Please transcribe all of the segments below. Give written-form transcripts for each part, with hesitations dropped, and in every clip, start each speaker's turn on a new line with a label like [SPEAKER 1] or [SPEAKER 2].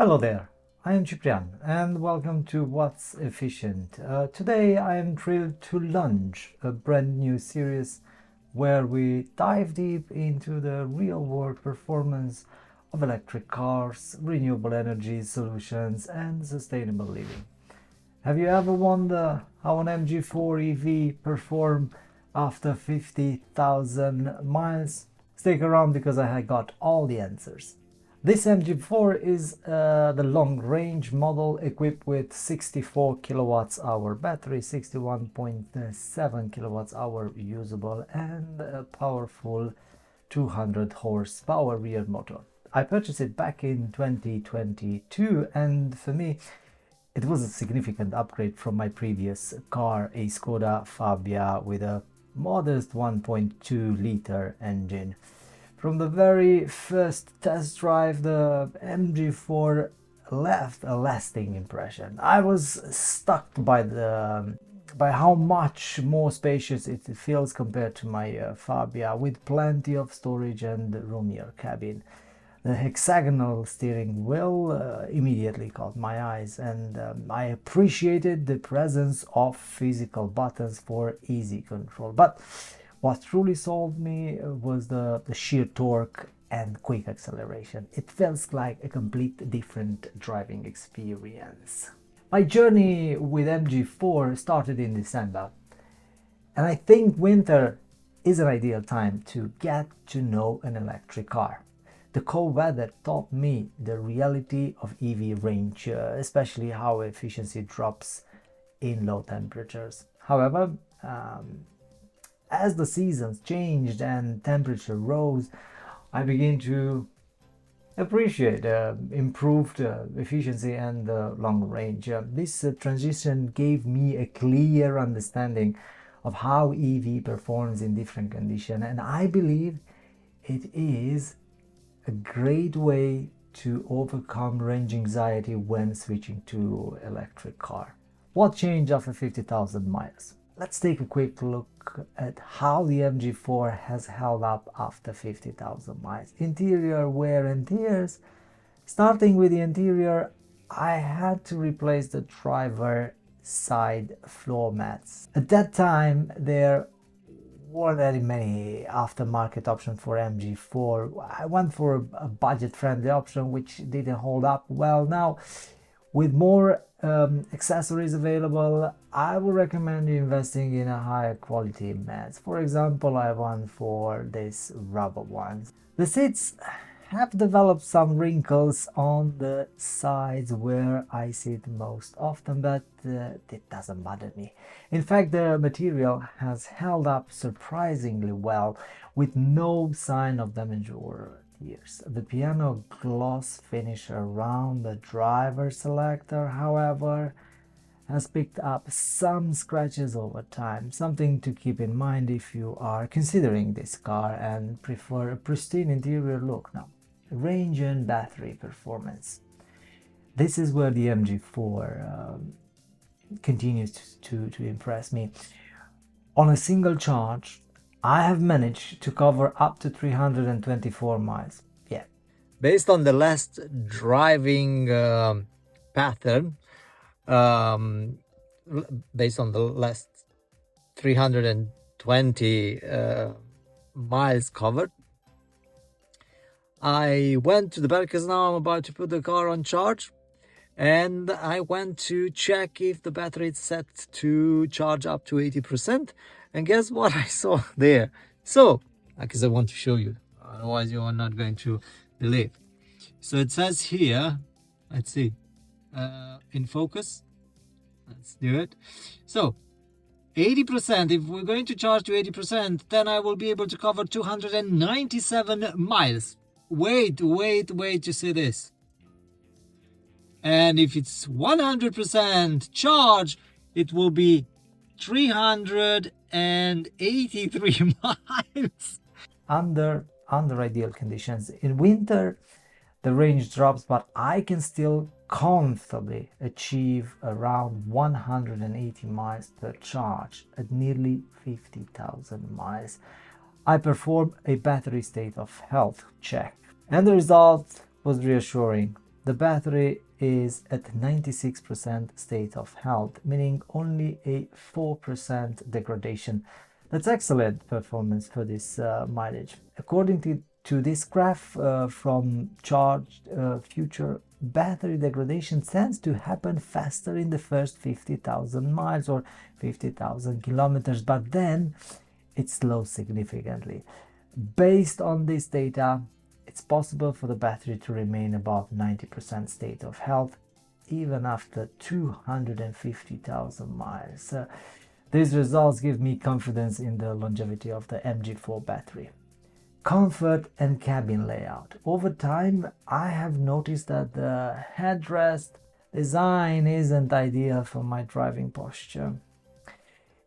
[SPEAKER 1] Hello there, I am Ciprian and welcome to What's Efficient. Today I am thrilled to launch a brand new series where we dive deep into the real world performance of electric cars, renewable energy solutions and sustainable living. Have you ever wondered how an MG4 EV performs after 50,000 miles? Stick around because I got all the answers. This MG4 is the long-range model equipped with 64 kilowatts-hour battery, 61.7 kilowatts-hour usable, and a powerful 200 horsepower rear motor. I purchased it back in 2022, and for me, it was a significant upgrade from my previous car, a Skoda Fabia with a modest 1.2-liter engine. From the very first test drive, the MG4 left a lasting impression. I was struck by how much more spacious it feels compared to my Fabia, with plenty of storage and roomier cabin. The hexagonal steering wheel immediately caught my eyes, and I appreciated the presence of physical buttons for easy control. But what truly sold me was the sheer torque and quick acceleration. It feels like a complete different driving experience. My journey with MG4 started in December, and I think winter is an ideal time to get to know an electric car. The cold weather taught me the reality of EV range, especially how efficiency drops in low temperatures. However, as the seasons changed and temperature rose, I began to appreciate improved efficiency and long range. This transition gave me a clear understanding of how EV performs in different conditions, and I believe it is a great way to overcome range anxiety when switching to electric car. What changed after 50,000 miles? Let's take a quick look at how the MG4 has held up after 50,000 miles. Interior wear and tears. Starting with the interior, I had to replace the driver side floor mats. At that time, there weren't very many aftermarket options for MG4. I went for a budget-friendly option which didn't hold up well. Now, with more accessories available, I would recommend you investing in a higher quality mats. For example, I went for these rubber ones. The seats have developed some wrinkles on the sides where I sit most often, but it doesn't bother me. In fact, the material has held up surprisingly well with no sign of damage or tears. The piano gloss finish around the driver selector, however, has picked up some scratches over time, something to keep in mind if you are considering this car and prefer a pristine interior look. Now, range and battery performance. This is where the MG4 continues to impress me. On a single charge, I have managed to cover up to 324 miles. Yeah. Based on the last driving pattern, based on the last 320 miles covered, I went to the back because now I'm about to put the car on charge, and I went to check if the battery is set to charge up to 80%, and guess what I saw there? So, because I want to show you, otherwise you are not going to believe. So it says here, let's see, in focus, let's do it. So 80%, if we're going to charge to 80%, then I will be able to cover 297 miles. Wait to see this. And if it's 100% charge, it will be 383 miles. Under ideal conditions. In winter, the range drops, but I can still comfortably achieve around 180 miles per charge at nearly 50,000 miles. I performed a battery state of health check, and the result was reassuring. the battery is at 96% state of health, meaning only a 4% degradation. That's excellent performance for this mileage. According to this graph from Charged Future, battery degradation tends to happen faster in the first 50,000 miles or 50,000 kilometers, but then it slows significantly. Based on this data, it's possible for the battery to remain above 90% state of health even after 250,000 miles. These results give me confidence in the longevity of the MG4 battery. Comfort and cabin layout. Over time, I have noticed that the headrest design isn't ideal for my driving posture.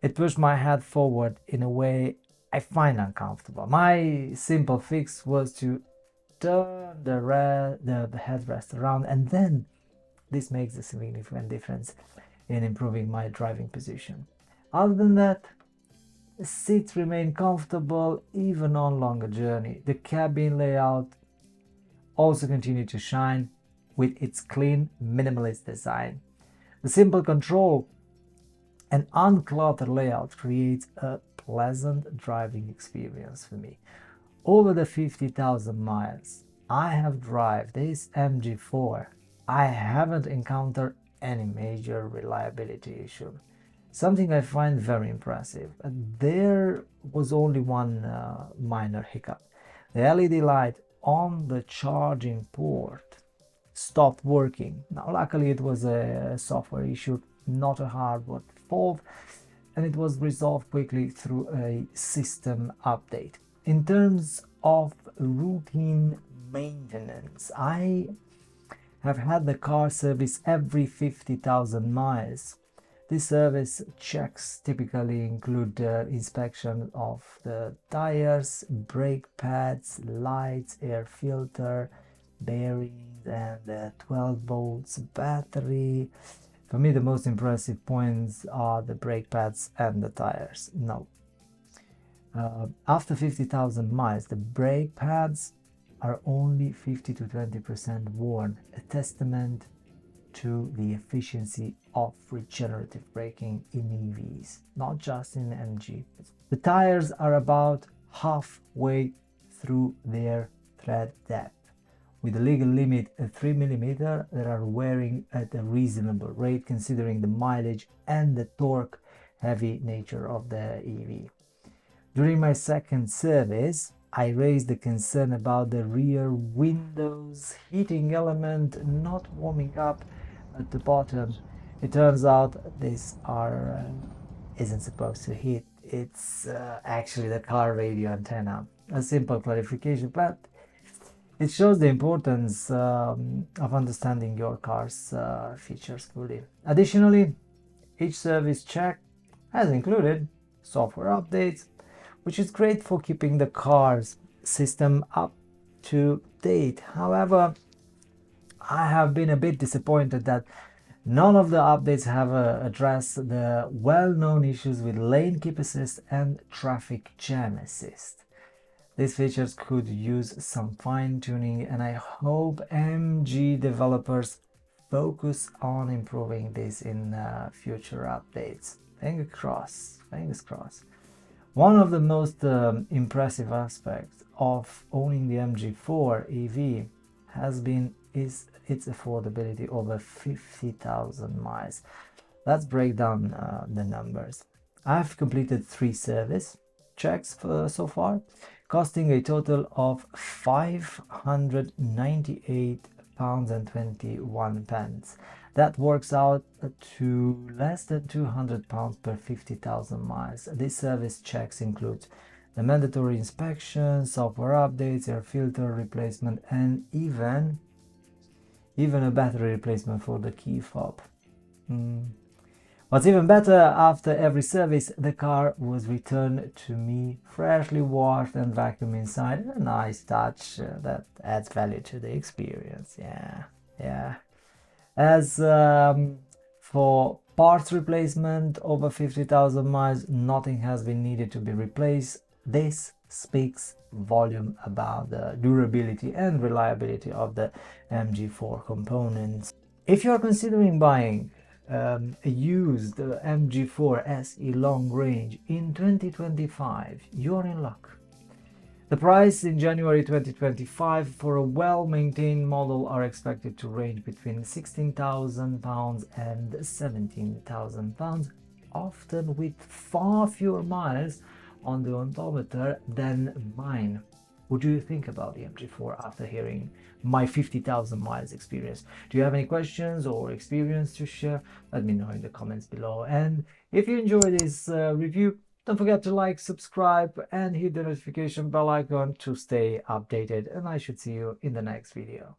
[SPEAKER 1] It pushed my head forward in a way I find uncomfortable. My simple fix was to turn the headrest around, and then this makes a significant difference in improving my driving position. Other than that, the seats remain comfortable even on longer journey. The cabin layout also continued to shine with its clean, minimalist design. The simple control and uncluttered layout creates a pleasant driving experience for me. Over the 50,000 miles I have driven this MG4, I haven't encountered any major reliability issue. Something I find very impressive. There was only one minor hiccup. The LED light on the charging port stopped working. Now, luckily, it was a software issue, not a hardware fault, and it was resolved quickly through a system update. In terms of routine maintenance, I have had the car service every 50,000 miles. This service checks typically include inspection of the tires, brake pads, lights, air filter, bearings, and the 12 volts battery. For me, the most impressive points are the brake pads and the tires. Now, after 50,000 miles, the brake pads are only 50 to 20% worn, a testament to the efficiency of regenerative braking in EVs, not just in MG. The tires are about halfway through their tread depth. With the legal limit at 3 mm, they are wearing at a reasonable rate considering the mileage and the torque-heavy nature of the EV. During my second service, I raised the concern about the rear window's heating element not warming up at the bottom. It turns out this isn't supposed to heat. It's actually the car radio antenna. A simple clarification, but it shows the importance of understanding your car's features fully. Additionally, each service check has included software updates, which is great for keeping the car's system up to date. However, I have been a bit disappointed that none of the updates have addressed the well-known issues with lane keep assist and traffic jam assist. These features could use some fine-tuning, and I hope MG developers focus on improving this in future updates. Fingers crossed. Fingers crossed. One of the most impressive aspects of owning the MG4 EV has been its affordability over 50,000 miles. Let's break down the numbers. I've completed 3 service checks so far, costing a total of £598.21. That works out to less than £200 per 50,000 miles. This service checks include the mandatory inspection, software updates, air filter replacement, and even a battery replacement for the key fob. What's even better, after every service, the car was returned to me freshly washed and vacuumed inside. A nice touch that adds value to the experience. Yeah. As for parts replacement over 50,000 miles, nothing has been needed to be replaced. This speaks volume about the durability and reliability of the MG4 components. If you're considering buying a used MG4 SE long range in 2025, you're in luck. The price in January 2025 for a well-maintained model are expected to range between £16,000 and £17,000, often with far fewer miles on the odometer than mine. What do you think about the MG4 after hearing my 50,000 miles experience? Do you have any questions or experience to share? Let me know in the comments below. And if you enjoyed this review, don't forget to like, subscribe, and hit the notification bell icon to stay updated. And I should see you in the next video.